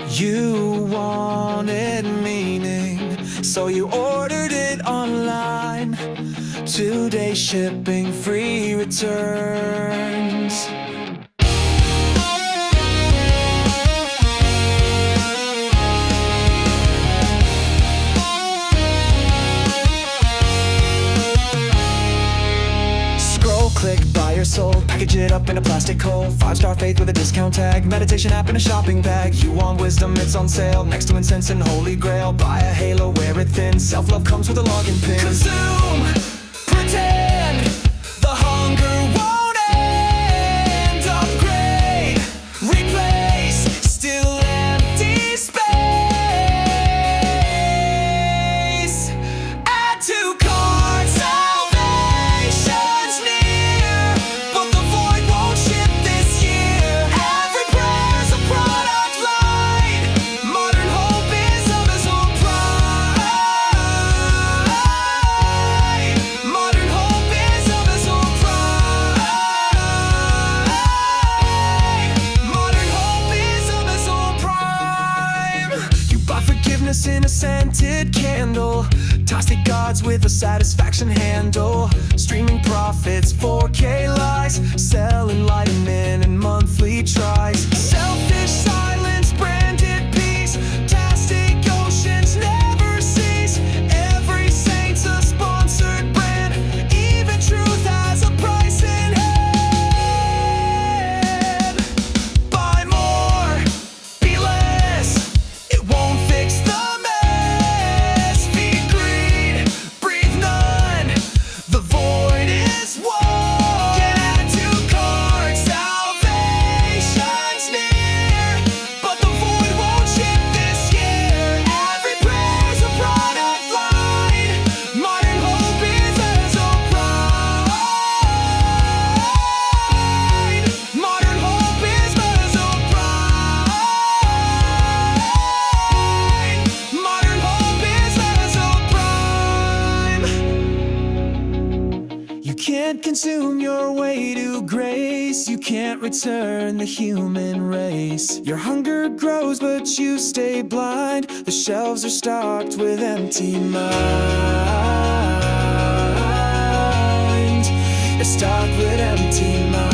You wanted meaning, so you ordered it online. 2-day shipping, free returns. Click, buy or sold, package it up in a plastic hole. 5-star faith with a discount tag, meditation app in a shopping bag. You want wisdom, it's on sale, next to incense and holy grail. Buy a halo, wear it thin, self-love comes with a login pin. Consume, pretend, the hunger won't end. Upgrade, replace, still empty space. Add to cart, salvation's near, but the void won't ship this year. Every prayer's a product line. Modern hope is Amazon Prime. Modern hope is Amazon Prime. Modern hope is Amazon Prime. You buy forgiveness in a scented candle, toxic gods with a satisfaction handle. Streaming profits, 4K lies, sell enlightenment and monthly tries. Selfish silence, branded peace, plastic oceans never cease. Every saint's a sponsored brand, even truth has a price in hand. Buy more, be less, it won't fix the mess. Feed greed, breathe none, the void is one. Get add to cart, salvation's near, but the void won't ship this year. Every prayer's a product line. Modern hope is Amazon Prime. Modern hope is Amazon Prime. Modern hope is Amazon Prime. You can't consume your way to grace. You can't return the human race. Your hunger grows, but you stay blind. The shelves are stocked with empty minds. They're stocked with empty minds.